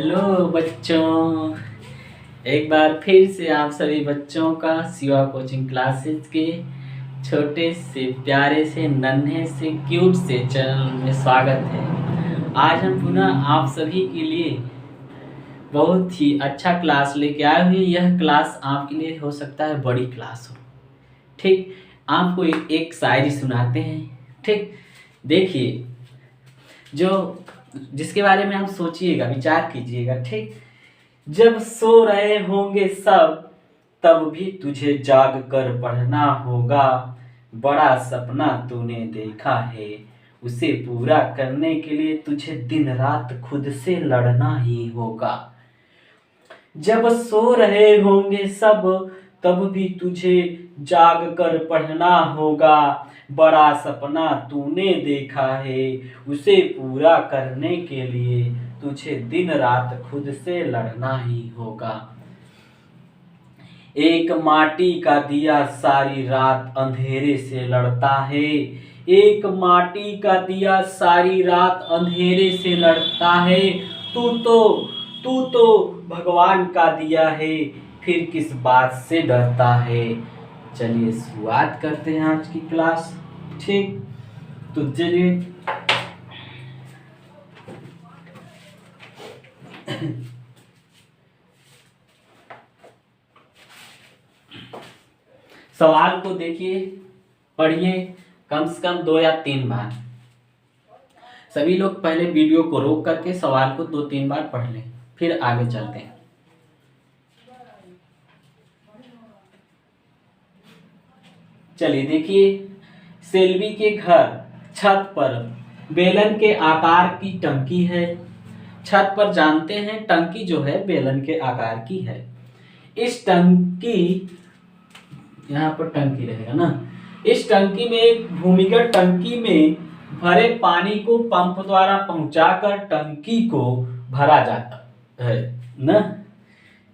Hello बच्चों, एक बार फिर से आप सभी बच्चों का शिवा कोचिंग क्लासेस के छोटे से प्यारे से नन्हे से क्यूट से चैनल में स्वागत है। आज हम पुनः आप सभी के लिए बहुत ही अच्छा क्लास लेके आए हुए। यह क्लास आपके लिए हो सकता है बड़ी क्लास हो। ठीक, आपको एक शायरी सुनाते हैं। ठीक, देखिए, जो जिसके बारे में आप सोचिएगा, विचार कीजिएगा। ठीक, जब सो रहे होंगे सब तब भी तुझे जाग कर पढ़ना होगा। बड़ा सपना तूने देखा है, उसे पूरा करने के लिए तुझे दिन रात खुद से लड़ना ही होगा। जब सो रहे होंगे सब तब भी तुझे जाग कर पढ़ना होगा। बड़ा सपना तूने देखा है, उसे पूरा करने के लिए तुझे दिन रात खुद से लड़ना ही होगा। एक माटी का दिया सारी रात अंधेरे से लड़ता है। एक माटी का दिया सारी रात अंधेरे से लड़ता है। तू तो भगवान का दिया है, फिर किस बात से डरता है। चलिए शुरुआत करते हैं आज की क्लास। ठीक, तो चलिए सवाल को देखिए, पढ़िए कम से कम 2 या 3 बार। सभी लोग पहले वीडियो को रोक करके सवाल को 2-3 बार पढ़ लें, फिर आगे चलते हैं। चलिए देखिए, सेल्वी के घर छत पर बेलन के आकार की टंकी है। छत पर जानते हैं टंकी जो है बेलन के आकार की है। इस टंकी, यहाँ पर टंकी रहेगा ना, इस टंकी में एक भूमिगत टंकी में भरे पानी को पंप द्वारा पहुंचाकर टंकी को भरा जाता है ना।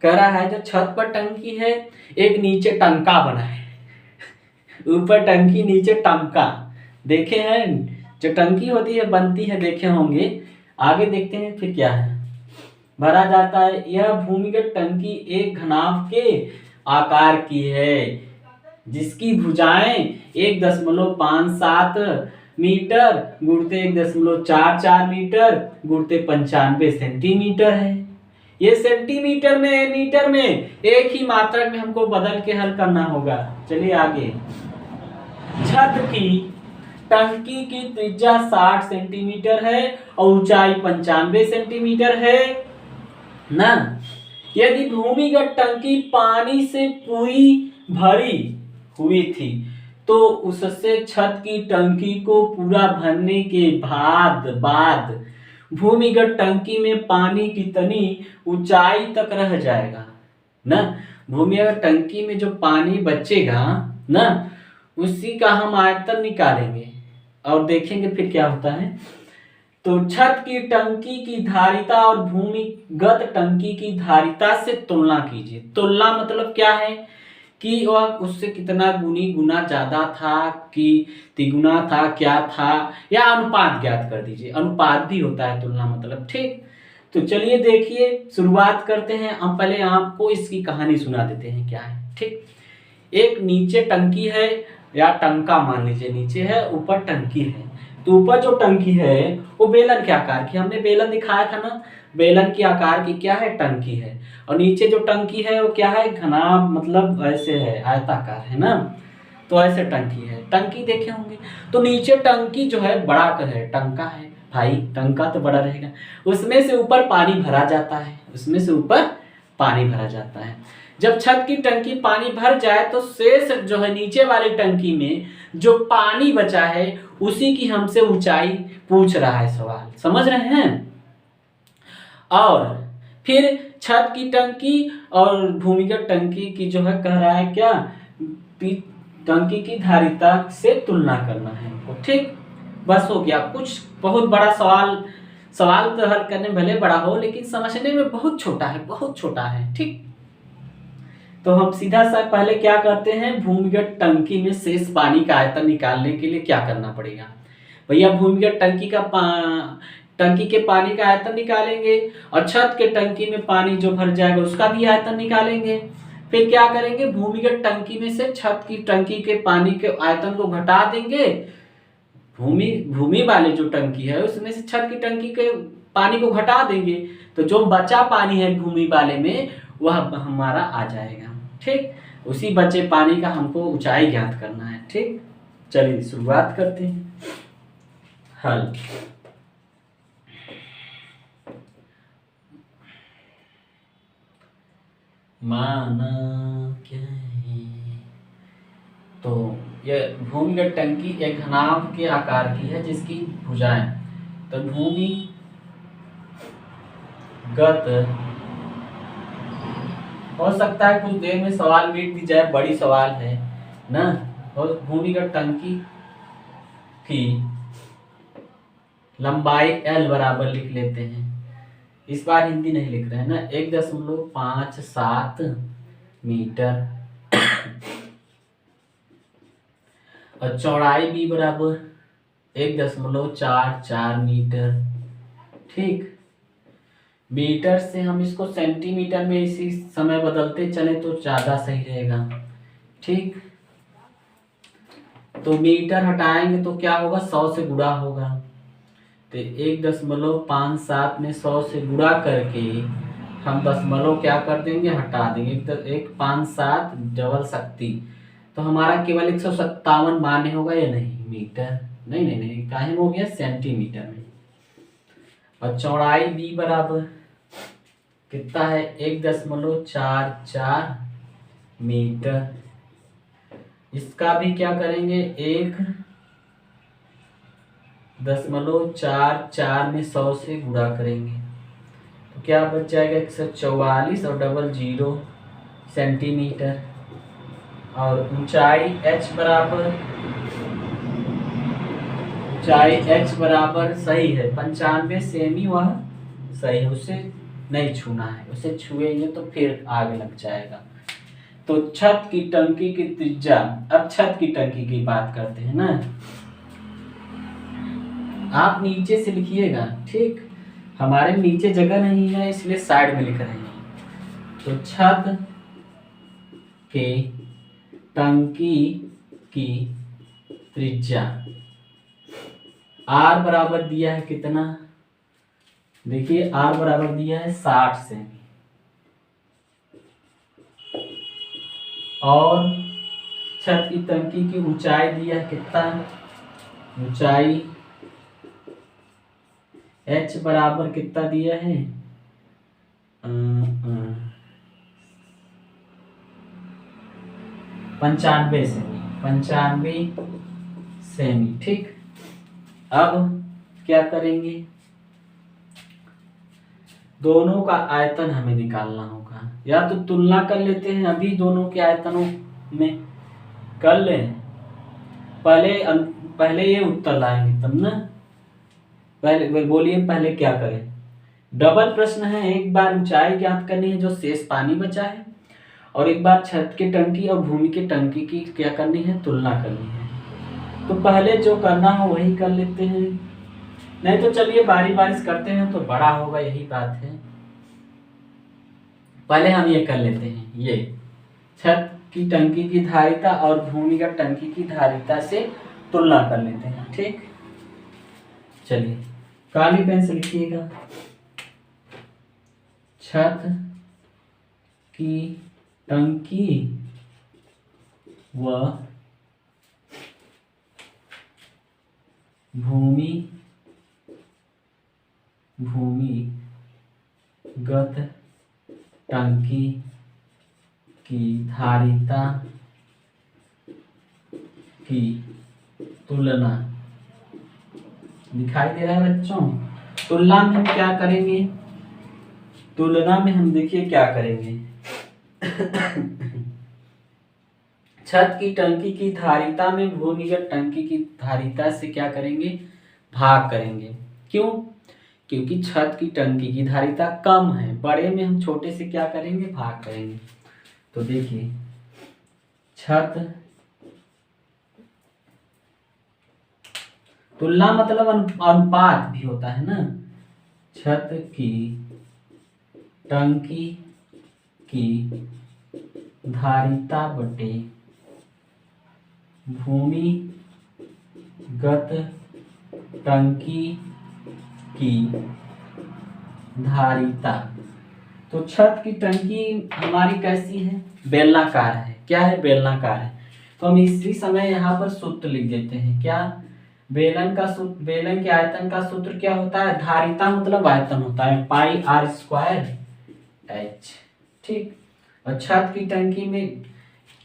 कह रहा है जो छत पर टंकी है, एक नीचे टंका बना है, ऊपर टंकी नीचे टंका। देखे हैं जो टंकी होती है बनती है, देखे होंगे। आगे देखते हैं फिर क्या है। भरा जाता है। यह भूमिगत टंकी एक घनाभ के आकार की है, जिसकी भुजाएं 1.57 मीटर गुणते 1.44 मीटर गुणते 95 सेंटीमीटर है। ये सेंटीमीटर में मीटर में एक ही मात्रक में हमको बदल के हल करना होगा। चलिए आगे। छत की टंकी की त्रिज्या 60 सेंटीमीटर है और ऊंचाई 95 सेंटीमीटर है ना। यदि भूमिगत टंकी पानी से पूरी भरी हुई थी तो उससे छत की टंकी को पूरा भरने के बाद भूमिगत टंकी में पानी कितनी ऊंचाई तक रह जाएगा ना। भूमिगत टंकी में जो पानी बचेगा ना, उसी का हम आयतन निकालेंगे और देखेंगे फिर क्या होता है। तो छत की टंकी की धारिता और भूमिगत टंकी की धारिता से तुलना कीजिए। तुलना मतलब क्या है कि वह उससे कितना गुना ज्यादा था कि तिगुना था, क्या था, या अनुपात ज्ञात कर दीजिए। अनुपात भी होता है तुलना मतलब। ठीक, तो चलिए देखिए शुरुआत करते हैं। हम पहले आपको इसकी कहानी सुना देते हैं क्या है। ठीक, एक नीचे टंकी है या टंका मान लीजिए, नीचे है ऊपर टंकी है। तो ऊपर जो टंकी है वो बेलन के आकार की, हमने बेलन दिखाया था ना, बेलन के आकार की क्या है, टंकी है। और नीचे जो टंकी है वो क्या है, घनाभ मतलब ऐसे है, आयताकार है ना। तो ऐसे टंकी है, टंकी देखे होंगे। तो नीचे टंकी जो है बड़ा कर है, टंका है भाई, टंका तो बड़ा रहेगा। उसमें से ऊपर पानी भरा जाता है, उसमें से ऊपर पानी भरा जाता है। जब छत की टंकी पानी भर जाए तो शेष जो है नीचे वाली टंकी में जो पानी बचा है उसी की हमसे ऊंचाई पूछ रहा है सवाल, समझ रहे हैं। और फिर छत की टंकी और भूमिगत टंकी की जो है कह रहा है क्या, टंकी की धारिता से तुलना करना है। ठीक, बस हो गया। कुछ बहुत बड़ा सवाल तो हल करने में भले बड़ा हो लेकिन समझने में बहुत छोटा है, बहुत छोटा है। ठीक, तो हम सीधा सा पहले क्या करते हैं, भूमिगत टंकी में शेष पानी का आयतन निकालने के लिए क्या करना पड़ेगा भैया। भूमिगत टंकी का टंकी के पानी का आयतन निकालेंगे और छत के टंकी में पानी जो भर जाएगा उसका भी आयतन निकालेंगे। फिर क्या करेंगे, भूमिगत टंकी में से छत की टंकी के पानी के आयतन को घटा देंगे। भूमि भूमि वाले जो टंकी है उसमें से छत की टंकी के पानी को घटा देंगे, तो जो बचा पानी है भूमि वाले में वह हमारा आ जाएगा। ठीक, उसी बचे पानी का हमको ऊंचाई ज्ञात करना है। ठीक, चलिए शुरुआत करते हैं। हल, माना क्या है, तो यह भूमिगत टंकी एक घनाभ के आकार की है जिसकी भुजाएं, तो भूमिगत हो सकता है कुछ देर में सवाल मिट भी जाए, बड़ी सवाल है ना। और भूमिगत टंकी की लंबाई L बराबर लिख लेते हैं, इस बार हिंदी नहीं लिख रहे हैं ना, 1.57 मीटर और चौड़ाई भी बराबर 1.44 मीटर। ठीक, मीटर से हम इसको सेंटीमीटर में इसी समय बदलते चले तो ज्यादा सही रहेगा। ठीक, तो मीटर हटाएंगे तो क्या होगा, 100 से गुणा होगा, तो 1.57 में 100 से गुणा करके हम दशमलव क्या कर देंगे, हटा देंगे। 157 डबल शक्ति, तो हमारा केवल 157 मान्य होगा या नहीं, मीटर नहीं नहीं नहीं, काहे हो गया, सेंटीमीटर में। और चौड़ाई भी बराबर कितना है, 1.44 मीटर। इसका भी क्या करेंगे, 1.44 में 100 से गुणा करेंगे तो क्या बच जाएगा, 144 और डबल 0 सेंटीमीटर। और ऊंचाई h बराबर सही है 95 सेमी, वह सही है, उसे नहीं छूना है, उसे छुएंगे तो फिर आगे लग जाएगा। तो छत की टंकी की त्रिज्या, अब छत की टंकी की बात करते हैं ना, आप नीचे से लिखिएगा। ठीक, हमारे नीचे जगह नहीं है इसलिए साइड में लिख रहे हैं। तो छत के टंकी की त्रिज्या R बराबर दिया है कितना, देखिए R बराबर दिया है 60 सेमी, और छत की टंकी की ऊंचाई दिया है कितना, ऊंचाई H बराबर कितना दिया है, 95 सेमी, 95 सेमी। ठीक, अब क्या करेंगे, दोनों का आयतन हमें निकालना होगा, या तो तुलना कर लेते हैं अभी दोनों के आयतनों में, कर लें पहले ये उत्तर लाएंगे तब ना। पहले बोलिए पहले क्या करें, डबल प्रश्न है, एक बार ऊंचाई ज्ञात करनी है जो शेष पानी बचा है, और एक बार छत के टंकी और भूमि के टंकी की क्या करनी है, तुलना करनी है। तो पहले जो करना हो वही कर लेते हैं, नहीं तो चलिए बारी बारी करते हैं तो बड़ा होगा, यही बात है। पहले हम ये कर लेते हैं, ये छत की टंकी की धारिता और भूमिगत टंकी की धारिता से तुलना कर लेते हैं। ठीक, चलिए काली पेन से लिखिएगा, छत की टंकी व भूमिगत टंकी की धारिता की तुलना, दिखाई दे रहा है बच्चों, तुलना में हम क्या करेंगे, तुलना में हम देखिए क्या करेंगे छत की टंकी की धारिता में भूमिगत टंकी की धारिता से क्या करेंगे, भाग करेंगे। क्यों, क्योंकि छत की टंकी की धारिता कम है, बड़े में हम छोटे से क्या करेंगे, भाग करेंगे। तो देखिए छत, तुलना मतलब अनुपात भी होता है ना, छत की टंकी की धारिता बटे भूमिगत टंकी की धारिता। तो छत की टंकी हमारी कैसी है? बेलनाकार है। क्या है? बेलनाकार है। तो हम इसी समय यहाँ पर सूत्र लिख देते हैं। क्या? बेलन का सूत्र, बेलन के आयतन का सूत्र क्या होता है? धारिता मतलब आयतन होता है, पाई आर स्क्वायर एच। ठीक। और छत की टंकी में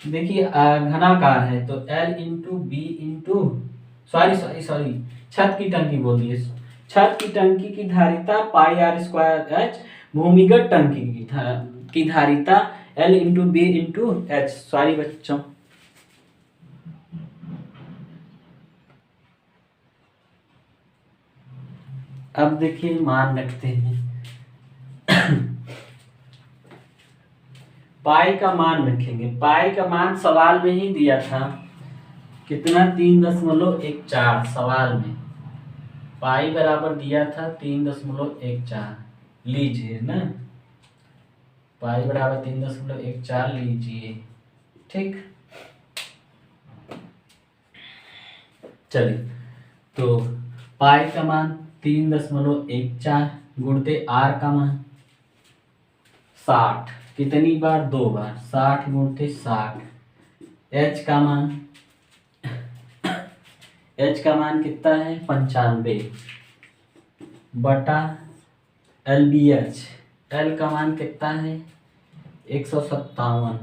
देखिए घनाकार है, तो L into B into sorry छत की टंकी बोल दिए। छत की टंकी की धारिता पाई आर स्क्वायर एच, भूमिगत टंकी की धारिता L into B into H. Sorry बच्चों, अब देखिए मान रखते हैं। पाई का मान रखेंगे। पाई का मान सवाल में ही दिया था, कितना? 3.14 सवाल में पाई बराबर दिया था 3.14। लीजिए ना, पाई बराबर 3.14 लीजिए। ठीक, चलिए तो पाई का मान 3.14 गुणते आर का मान 60, कितनी बार? 2 बार, 60 गुणते 60। एच का मान कितना है? 95 बटा LBH। L का मान कितना है? 157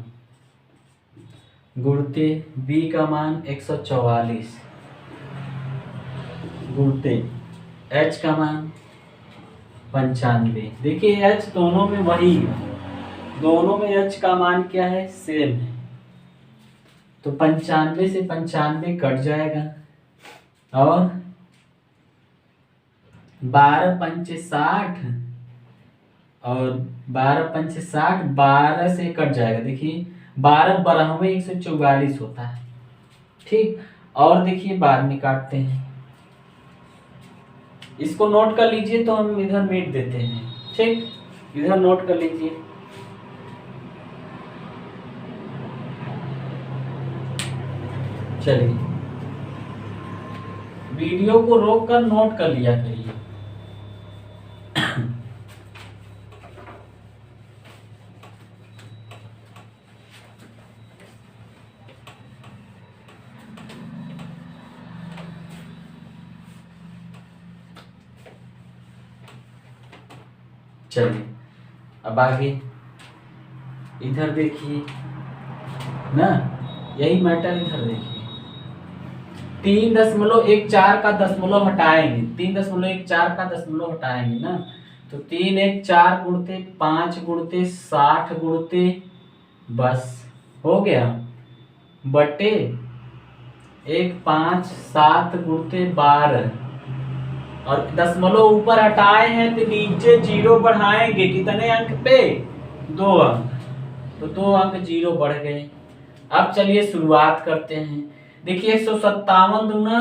गुणते B का मान 144 गुणते H का मान 95। देखिए H दोनों में वही है, दोनों में H का मान क्या है? सेम है। तो 95 से 95 कट जाएगा और 12 पंचे 60 और 12 पंचे 60, 12 से कट जाएगा। देखिए 12 12वें 144 होता है। ठीक, और देखिए बाद में काटते हैं। इसको नोट कर लीजिए, तो हम इधर मिट देते हैं। ठीक, इधर नोट कर लीजिए। चलिए वीडियो को रोक कर नोट कर लिया करिए। चलिए अब आगे इधर देखिए ना, यही मैटर इधर देखिए। 3.14 का दशमलव हटाएंगे, 3.14 का दशमलव हटाएंगे ना, तो 3 1 4 गुणते 5 गुणते 60 गुणते बस हो गया बटे 1 5 7 गुणते 12, और दशमलव ऊपर हटाए हैं तो नीचे 0 बढ़ाएंगे। कितने अंक पे? 2 अंक, तो 2 अंक 0 बढ़ गए। अब चलिए शुरुआत करते हैं। देखिए 157 दूना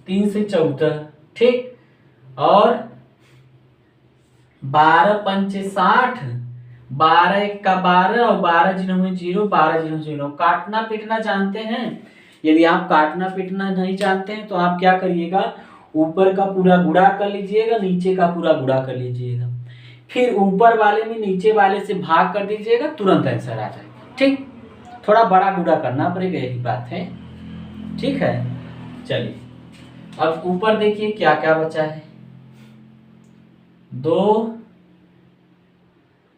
3 से 14, ठीक, और 12 पंचे 60, 12 1 का 12 और 12 0 में 0, 12 0 0। काटना पीटना जानते हैं? यदि आप काटना पीटना नहीं जानते हैं तो आप क्या करिएगा, ऊपर का पूरा गुणा कर लीजिएगा, नीचे का पूरा गुणा कर लीजिएगा, फिर ऊपर वाले में नीचे वाले से भाग कर दीजिएगा, तुरंत आंसर आ जाएगा। ठीक, थोड़ा बड़ा गुणा करना पड़ेगा, यही बात है। ठीक है, चलिए अब ऊपर देखिए क्या क्या बचा है। 2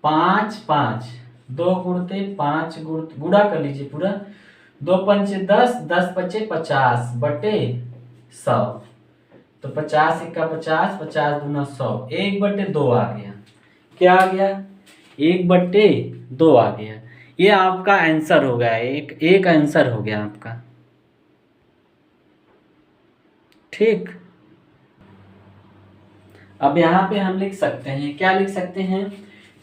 5 5, 2 गुणते 5 गुणा कर लीजिए पूरा। 2 पंचे 10, 10 पचे 50 बटे 100, तो 50 1 का 50, 50 दूना 100, 1/2 आ गया। क्या आ गया? 1/2 आ गया। ये आपका आंसर हो गया, एक आंसर हो गया आपका। ठीक, अब यहाँ पे हम लिख सकते हैं, क्या लिख सकते हैं?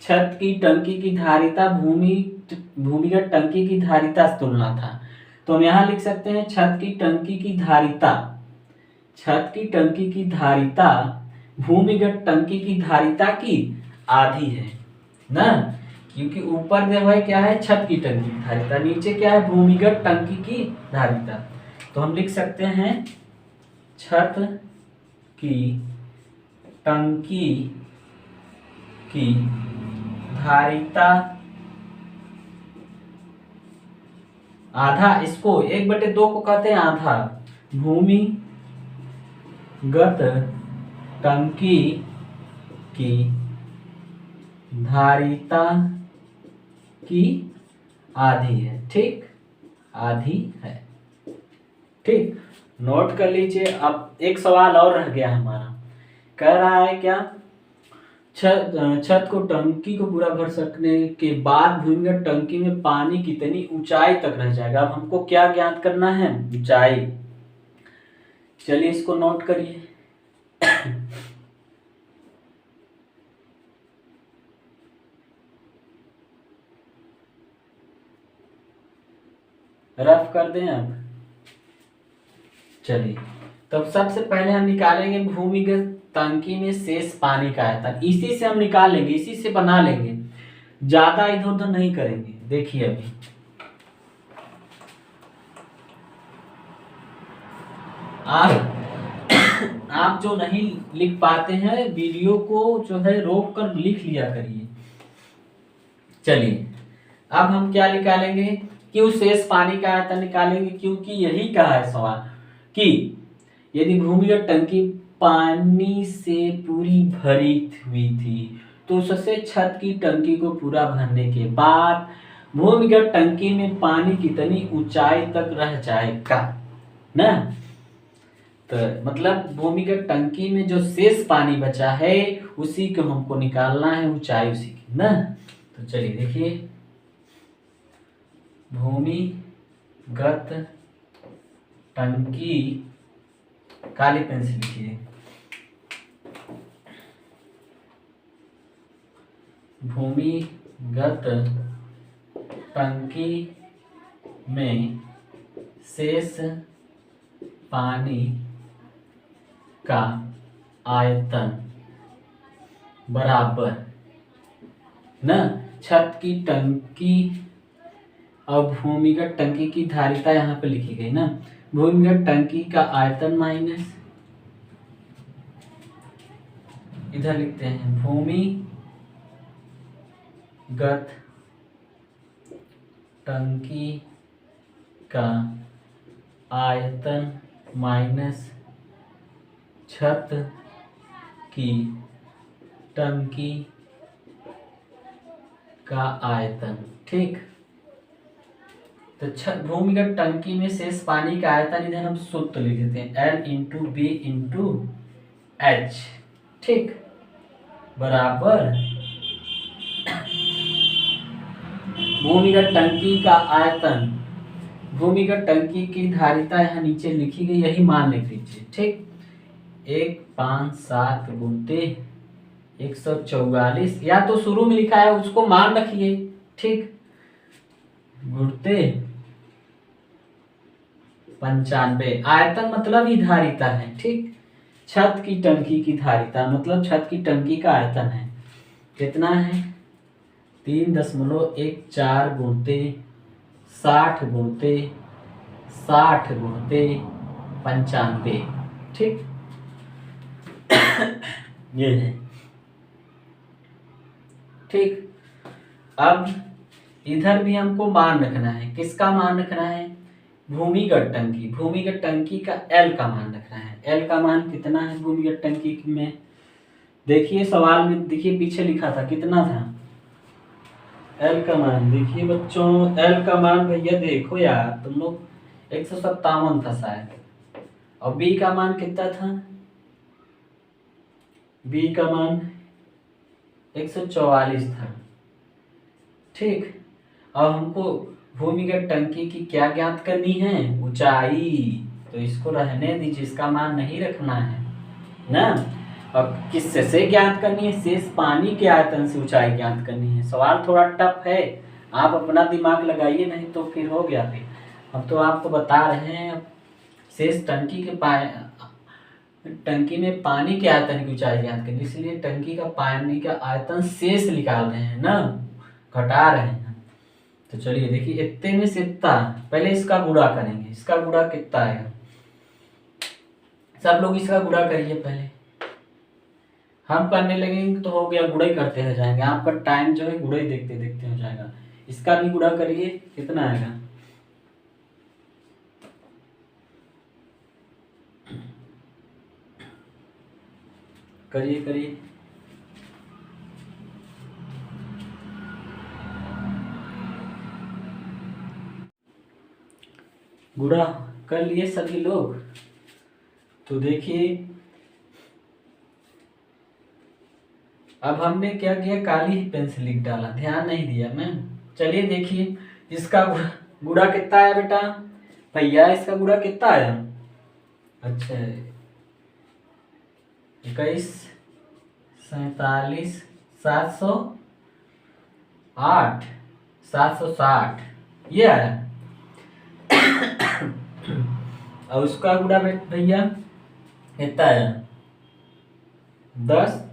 छत की टंकी की धारिता भूमिगत टंकी की धारिता से तुलना था, तो हम यहाँ लिख सकते हैं छत की टंकी की धारिता, छत की टंकी की धारिता भूमिगत टंकी की धारिता की आधी है ना, क्योंकि ऊपर जो है क्या है, छत की टंकी की धारिता, नीचे क्या है, भूमिगत टंकी की धारिता। तो हम लिख सकते हैं छत की टंकी की धारिता आधा, इसको 1/2 को कहते हैं आधा, भूमिगत टंकी की धारिता की आधी है। ठीक, आधी है। ठीक, नोट कर लीजिए। अब एक सवाल और रह गया हमारा, कह रहा है क्या, छत को टंकी को पूरा भर सकने के बाद भूमिगत टंकी में पानी कितनी ऊंचाई तक रह जाएगा। अब हमको क्या ज्ञात करना है, ऊंचाई। चलिए इसको नोट करिए। रफ कर दें अब। चलिए, तो सबसे पहले हम निकालेंगे भूमिगत टंकी में शेष पानी का आयतन। इसी से हम निकाल लेंगे, इसी से बना लेंगे, ज्यादा इधर उधर नहीं करेंगे। देखिए अभी आप जो नहीं लिख पाते हैं, वीडियो को जो है रोक कर लिख लिया करिए। चलिए, अब हम क्या निकालेंगे, क्यों शेष पानी का आयतन निकालेंगे, क्योंकि यही कहा है सवाल कि यदि भूमिगत टंकी पानी से पूरी भरी हुई थी तो उससे छत की टंकी को पूरा भरने के बाद भूमिगत टंकी में पानी कितनी ऊंचाई तक रह जाएगा ना। तो मतलब भूमिगत टंकी में जो शेष पानी बचा है उसी को हमको निकालना है ऊंचाई उसी की ना। तो चलिए देखिए, भूमिगत टंकी, काली पेन से लिखिए, भूमिगत टंकी में शेष पानी का आयतन बराबर न छत की टंकी और भूमिगत टंकी की धारिता यहाँ पे लिखी गई ना, भूमिगत टंकी का आयतन माइनस, इधर लिखते हैं भूमिगत टंकी का आयतन माइनस छत की टंकी का आयतन। ठीक, तो भूमिगत टंकी में शेष पानी का आयतन इधर हम सूत्र लिख देते हैं, L into B into H. ठीक, बराबर भूमिगत टंकी का आयतन, भूमिगत टंकी की धारिता यहाँ नीचे लिखी गई, यही मान लिख लीजिए। ठीक, 157 गुणते 144, या तो शुरू में लिखा है उसको मान रखिए। ठीक, गुणते 95, आयतन मतलब ही धारिता है। ठीक, छत की टंकी की धारिता मतलब छत की टंकी का आयतन है, कितना है, 3.14 गुणते 60 गुणते 60 गुणते 95। ठीक, ये है। ठीक, अब इधर भी हमको मान रखना है, किसका मान रखना है, भूमिगत टंकी, भूमिगत टंकी का L का मान रखना है। L का मान कितना है भूमिगत टंकी में, देखिए सवाल में, देखिए पीछे लिखा था कितना था L का मान। देखिए बच्चों, L का मान भैया देखो यार तुम लोग, 157 था शायद, और B का मान कितना था, B का मान 144 था। ठीक, अब हमको भूमिगत टंकी की क्या ज्ञात करनी है, ऊंचाई। तो इसको रहने दीजिए, इसका मान नहीं रखना है ना। अब किससे से ज्ञात करनी है, शेष पानी के आयतन से ऊंचाई ज्ञात करनी है। सवाल थोड़ा टफ है, आप अपना दिमाग लगाइए, नहीं तो फिर हो गया। फिर अब तो आपको बता रहे हैं, शेष टंकी के टंकी में पानी के आयतन की ऊंचाई ज्ञात करिए, इसलिए टंकी का पानी का आयतन शेष निकाल रहे हैं ना, घटा रहे हैं। तो चलिए देखिए, इतने में से इतना, पहले इसका गुणा करेंगे। इसका गुणा कितना आएगा, सब लोग इसका गुणा करिए। पहले हम करने लगेंगे तो हो गया, गुणा ही करते रह जाएंगे, आपका टाइम जो है गुणा ही देखते देखते हो जाएगा। इसका भी गुणा करिए, कितना आएगा, करिए करिए। गुणा कर लिए सभी लोग। तो देखिए अब हमने क्या किया, काली ही पेन से लिख डाला, ध्यान नहीं दिया मैं। चलिए देखिए, इसका गुणा कितना आया बेटा भैया, इसका गुणा कितना आया, अच्छा 21 47 708 760 ये आया। और उसका गुणा भैया कितना आया, 10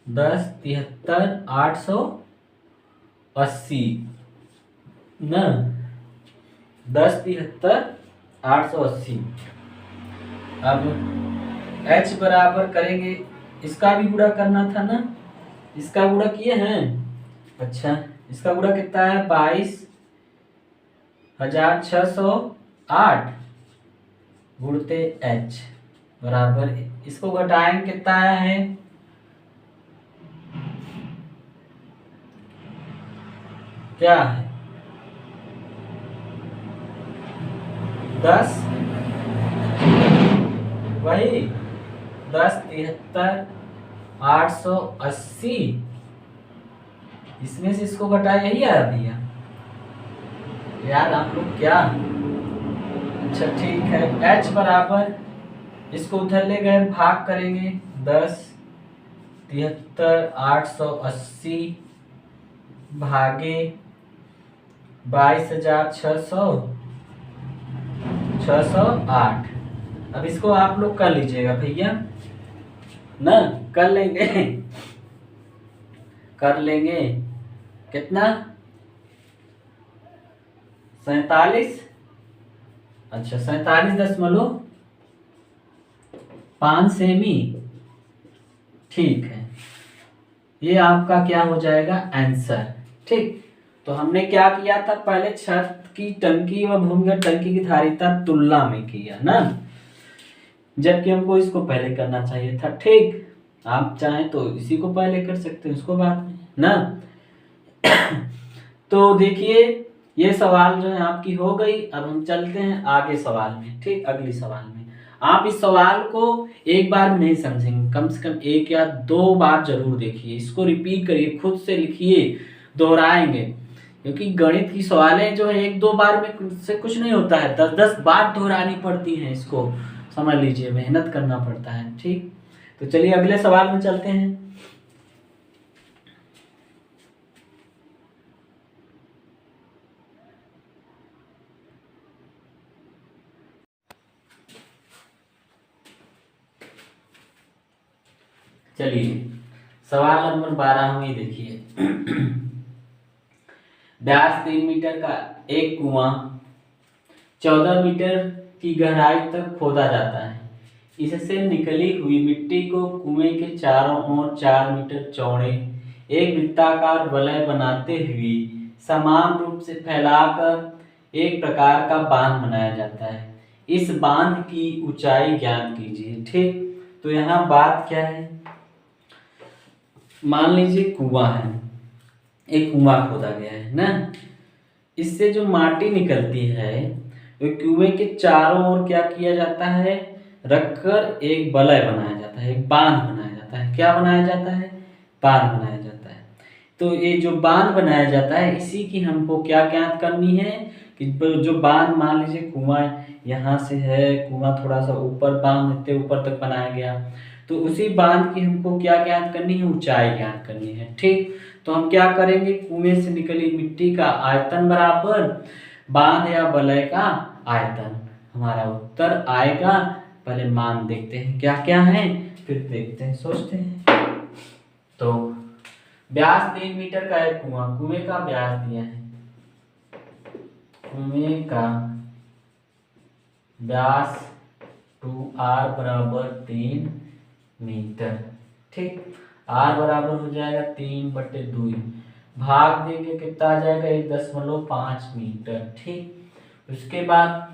10 73 880 न, 10 73 880। अब h बराबर करेंगे, इसका भी गुणा करना था ना, इसका गुणा किए हैं। अच्छा इसका गुणा कितना है, 22,608 गुणते h बराबर, इसको घटाएंगे कितना आया है, क्या है 10 वही 10 73 880, इसमें से इसको घटाया, यही आया भैया यार आप लोग क्या। अच्छा ठीक है, h बराबर, इसको उधर ले गए भाग करेंगे, 10 73 880 भागे 22,608। अब इसको आप लोग कर लीजिएगा भैया ना, कर लेंगे कर लेंगे कितना, 47, अच्छा 47.5 सेमी, ठीक है, ये आपका क्या हो जाएगा आंसर। ठीक, तो हमने क्या किया था, पहले छत की टंकी व भूमिगत टंकी की धारिता तुलना में किया ना, जबकि हमको इसको पहले करना चाहिए था। ठीक, आप चाहें तो इसी को पहले कर सकते हैं, उसको बाद में ना। तो देखिए ये सवाल जो है आपकी हो गई। अब हम चलते हैं आगे सवाल में। ठीक, अगली सवाल में आप इस सवाल को एक बार में नहीं समझेंगे, कम से कम 1 या 2 बार जरूर देखिए, इसको रिपीट करिए, खुद से लिखिए, दोहराएंगे, क्योंकि गणित की सवालें जो है 1-2 बार में से कुछ नहीं होता है, 10-10 बार दोहरानी पड़ती हैं, इसको समझ लीजिए, मेहनत करना पड़ता है। ठीक, तो चलिए अगले सवाल में चलते हैं। चलिए सवाल नंबर 12 में देखिए, व्यास 3 मीटर का एक कुआं 14 मीटर की गहराई तक खोदा जाता है। इससे निकली हुई मिट्टी को कुएं के चारों ओर 4 मीटर चौड़े एक वृत्ताकार वलय बनाते हुए समान रूप से फैलाकर एक प्रकार का बांध बनाया जाता है। इस बांध की ऊंचाई ज्ञात कीजिए। ठीक, तो यहाँ बात क्या है, मान लीजिए कुआं है, एक कुआं खोदा गया है ना, इससे जो माटी निकलती है वो कुएं के चारों ओर क्या किया जाता है, रखकर एक वलय बनाया जाता है, एक बांध बनाया जाता है। क्या बनाया जाता है, बांध बनाया जाता है। तो ये जो बांध बनाया जाता है, इसी की हमको क्या ज्ञात करनी है कि जो बांध, मान लीजिए कुआं यहाँ से है, कुआं थोड़ा सा ऊपर, बांध इतने ऊपर तक बनाया गया, तो उसी बांध की हमको क्या ज्ञात करनी है, ऊंचाई ज्ञात करनी है। ठीक, तो हम क्या करेंगे, कुएं से निकली मिट्टी का आयतन बराबर बांध या वलय का आयतन, हमारा उत्तर आएगा पहले मान देखते हैं क्या क्या है, फिर देखते हैं, सोचते हैं। तो व्यास 3 मीटर का है कुआं, कुएं का व्यास दिया है, कुएं का व्यास 2r बराबर 3 मीटर। ठीक, r बराबर हो जाएगा 3/2, भाग देंगे कितना आ जाएगा 1.5 मीटर। ठीक, उसके बाद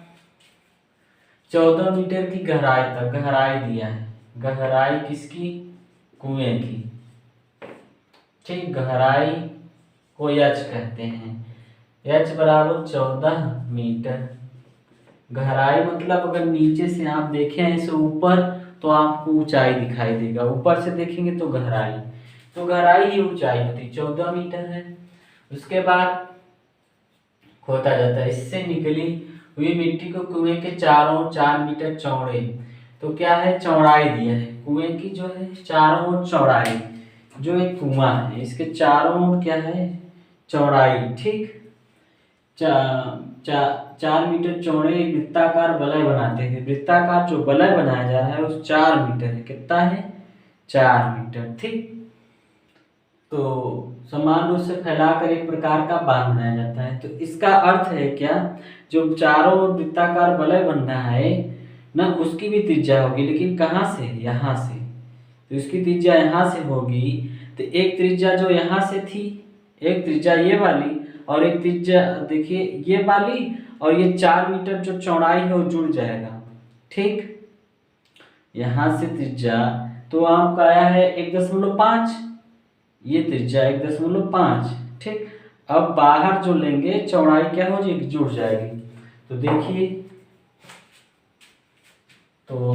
14 मीटर की गहराई तक, गहराई दिया है, गहराई किसकी, कुएं की। ठीक, गहराई को h कहते हैं, h बराबर 14 मीटर। गहराई मतलब अगर नीचे से आप देखें ऐसे ऊपर तो आपको ऊंचाई दिखाई देगा, ऊपर से देखेंगे तो गहराई, तो गहराई ही ऊंचाई होती 14 मीटर है। उसके बाद खोदा जाता है, इससे निकली हुई मिट्टी को कुएं के चारों ओर 4 मीटर चौड़े, तो क्या है, चौड़ाई दिया है कुएं की जो है चारों ओर चौड़ाई, जो एक कुआं है इसके चारों ओर क्या है, चौड़ाई। ठीक, 4 मीटर चौड़े एक वृत्ताकार वलय बनाते हैं, वृत्ताकार जो वलय बनाया जा रहा है उस 4 मीटर है, कितना है, 4 मीटर। ठीक, तो समान रूप से फैलाकर एक प्रकार का बांध बनाया जाता है। तो इसका अर्थ है क्या, जो चारों ओर वृत्ताकार वलय बन रहा है ना, उसकी भी त्रिज्या होगी, लेकिन कहाँ से, यहाँ से, तो इसकी त्रिज्या यहाँ से होगी। तो एक त्रिज्या जो यहाँ से थी, एक त्रिज्या ये वाली, और एक त्रिज्या देखिए ये वाली, और ये 4 मीटर जो चौड़ाई है वो जुड़ जाएगा। ठीक, यहाँ से त्रिज्या तो आपका आया है 1.5, ये त्रिज्या 1.5। ठीक, अब बाहर जो लेंगे चौड़ाई क्या हो जाएगी, जुड़ जाएगी। तो देखिए, तो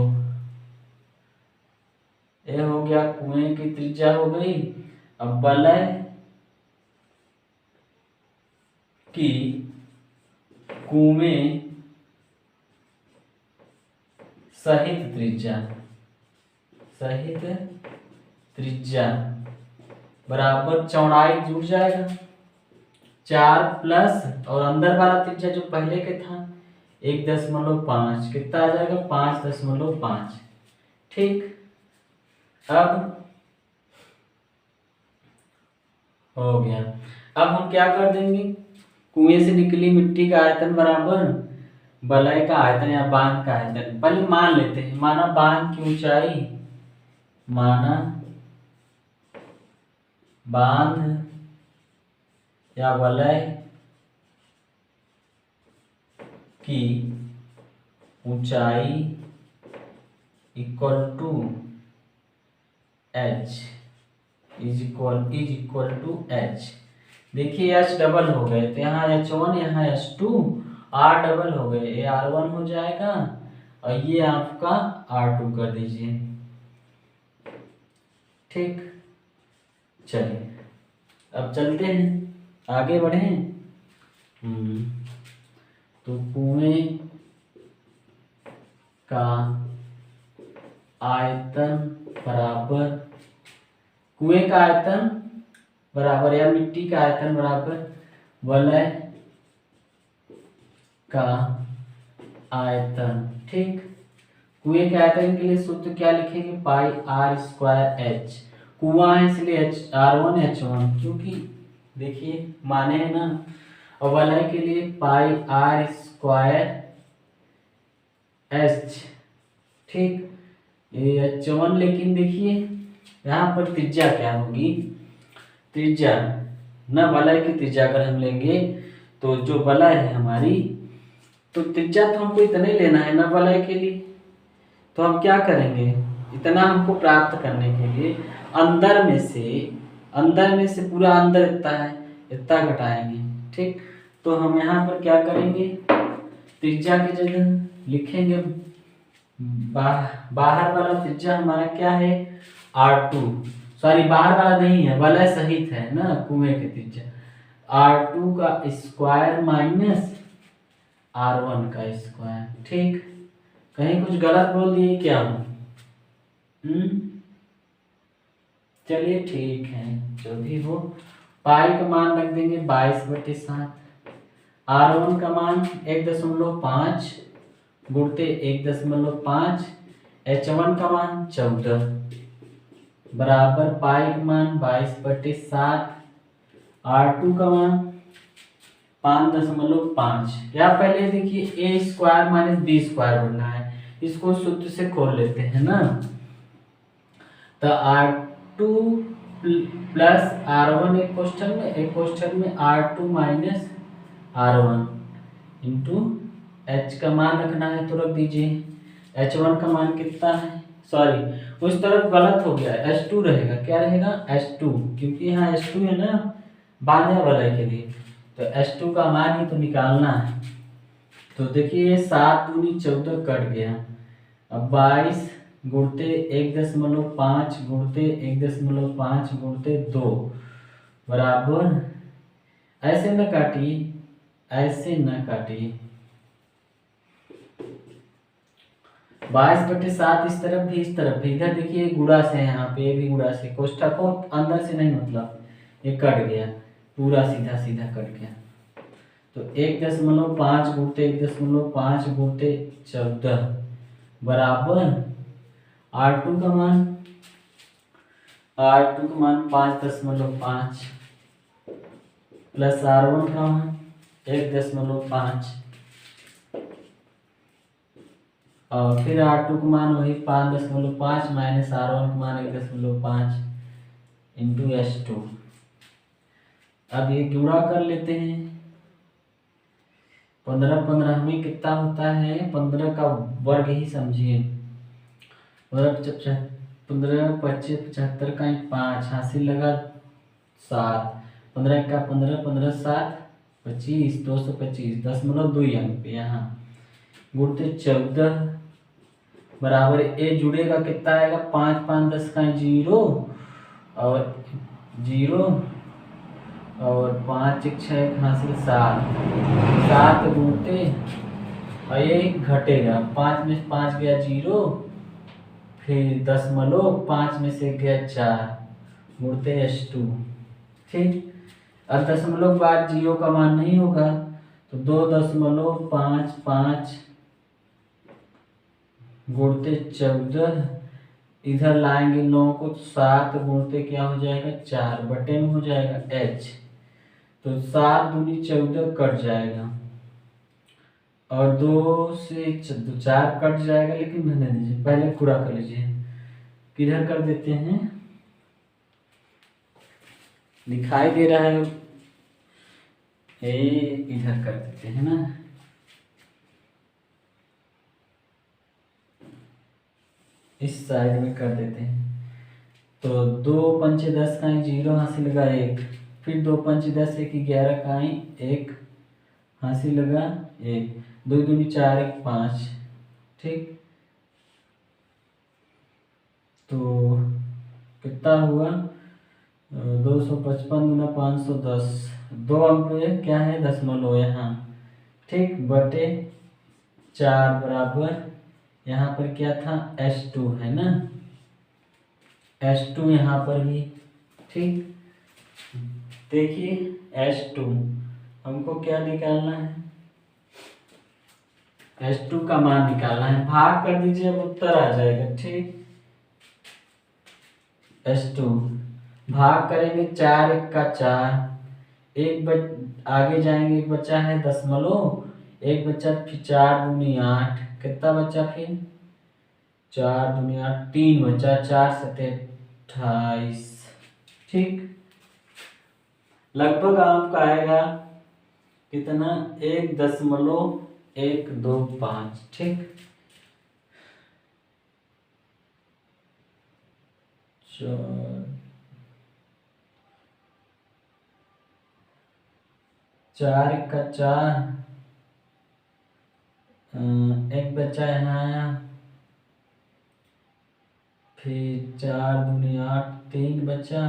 ये हो गया कुएं की त्रिज्या हो गई। अब वलय की कुएं सहित त्रिज्या, सहित त्रिज्या बराबर चौड़ाई जुड़ जाएगा 4 प्लस, और अंदर वाला त्रिज्या जो पहले के था 1.5, कितना आ जाएगा 5.5। ठीक, अब हो गया। अब हम क्या कर देंगे, कुएं से निकली मिट्टी का आयतन बराबर वलय का आयतन या बांध का आयतन, पहले मान लेते हैं। माना बांध की ऊंचाई, माना बांध या वलय की ऊंचाई equal to h, is equal to h। देखिए h डबल हो गए, तो यहाँ h1, यहाँ h2, r डबल हो गए, ये r1 हो जाएगा, और ये आपका r2 कर दीजिए। ठीक, चलिए अब चलते हैं, आगे बढ़े। तो कुएं का आयतन बराबर, कुएं का आयतन बराबर या मिट्टी का आयतन बराबर वलय का आयतन। ठीक, कुएं के आयतन के लिए सूत्र क्या लिखेंगे, पाई r² h, कुआं है इसलिए r1 h1, क्योंकि देखिए माने है ना, और वलय के लिए पाई r² h। ठीक, ये h1, लेकिन देखिए यहाँ पर त्रिज्या क्या होगी, त्रिज्या न वलय की त्रिज्या अगर हम लेंगे तो जो वलय है हमारी, तो त्रिज्या तो हमको इतना ही लेना है ना वलय के लिए, तो हम क्या करेंगे, इतना हमको प्राप्त करने के लिए अंदर में से पूरा अंदर इतना है, इतना घटाएंगे। ठीक, तो हम यहाँ पर क्या करेंगे, त्रिज्या की जगह लिखेंगे बाहर वाला त्रिज्या हमारा क्या है, r2, सॉरी बाहर वाला नहीं है, वलय सहित है ना कुएं की त्रिज्या, r2 का स्क्वायर माइनस r1 का स्क्वायर। ठीक, कहीं कुछ गलत बोल दिए क्या हम, चलिए ठीक है, जो भी हो, पाई का मान रख देंगे 22/7, r1 का मान 1.5 गुणते 1.5, H1 का मान 14 बराबर पाई का मान 22/7, R2 का मान 5.5। यहाँ पहले देखिए a square minus B square बनना है, इसको सूत्र से खोल लेते हैं ना। तो R2 प्लस R1 एक क्वेश्चन में R2 minus R1 into H का मान रखना है तो रख दीजिए। H1 का मान कितना है, सॉरी उस तरफ गलत हो गया, H2 रहेगा, क्या रहेगा H2, क्योंकि यहाँ H2 है ना बांधा वलय के लिए, तो H2 का मान ही तो निकालना है। तो देखिए 7 दूनी 14 कट गया, अब 22 गुणते 1.5 गुणते 1.5 गुणते 2 बराबर, ऐसे न काटिए, ऐसे न काटिए, 22/7 इस तरफ भी इस तरफ भी, इधर देखिए गुणा से, यहाँ पे भी गुणा से, कोष्ठक को अंदर से नहीं, मतलब ये कट गया पूरा, सीधा सीधा कट गया। तो 1.5 गुणते 1.5 गुणते 14 बराबर R2 का मान 5.5 प्लस R1 का मान 1.5 और फिर R2 का मान वही 5.5 माइनस R1 का मान 1.5 इंटू H2। अब ये गुणा कर लेते हैं, 15 में कितना होता है, 15 का वर्ग ही समझिए, 15 25 75 का 5 हासिल लगा 7, 15 का 15 15 7 25 225 10.2 अंक पे यहाँ गुणते 14 बराबर ए जुड़ेगा कितना आएगा, 5 5 10 का 0 और 0 और 5 1 6 हासिल 7 गुणते और ये घटेगा, 5 में 5 गया 0, फिर 10.5 में से गया 4 गुणते H2, ठीक। अब 10 बाद 0 का मान नहीं होगा तो 2.55 गुणते 14, इधर लाएंगे 9 को, 7 गुणते क्या हो जाएगा 4 बटे में हो जाएगा H, तो 7 दूनी 14 कट जाएगा और 2 से 4 कट जाएगा, लेकिन रहने दीजिए, पहले पूरा कर लीजिए। किधर कर देते हैं, दिखाई दे रहा है इधर कर देते हैं ना, इस साइड में कर देते हैं। तो 2 पंचे 10 का 0 हासिल लगा 1, फिर 2 पंचे 10 1 11 का 1 हासिल लगा 1, 2 दूनी 4 1 5, ठीक। तो कितना हुआ 255 दूना 510, 2 अंक पे क्या है दशमलव यहाँ, ठीक, बटे 4 बराबर यहाँ पर क्या था H2 है ना, H2 यहाँ पर भी, ठीक। देखिए H2 हमको क्या निकालना है, H2 का मान निकालना है, भाग कर दीजिए, अब उत्तर आ जाएगा, ठीक। H2 भाग करेंगे 4 1 का 4, आगे जाएंगे, एक बचा है दशमलव, एक बचा, फिर 4 दूनी 8, कितना बचा, फिर 4 दूनी 8, 3 बचा, 4 7 28, ठीक। लगभग आपका आएगा कितना 1.125, ठीक। 4 1 का 4, एक बचा यहाँ, फिर 4 दूनी 8, 3 बचा,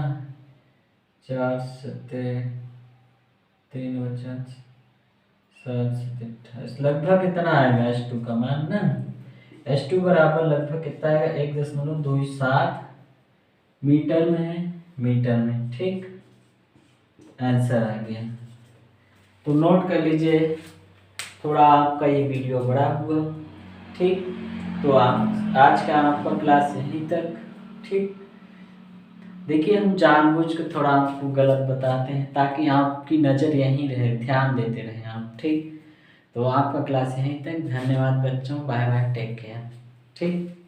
4 7 3 बचा, 7 7 28, लगभग कितना आएगा H2 का मान ना, H2 बराबर लगभग कितना आएगा 1.27 मीटर में है, मीटर में, ठीक। आंसर आ गया, तो नोट कर लीजिए, थोड़ा आपका ये वीडियो बड़ा हुआ, ठीक। तो आप आज का आपका क्लास यहीं तक। ठीक, देखिए हम जानबूझ के थोड़ा आपको गलत बताते हैं ताकि आपकी नज़र यहीं रहे, ध्यान देते रहें आप। ठीक, तो आपका क्लास यहीं तक। धन्यवाद बच्चों, बाय बाय, टेक केयर। ठीक।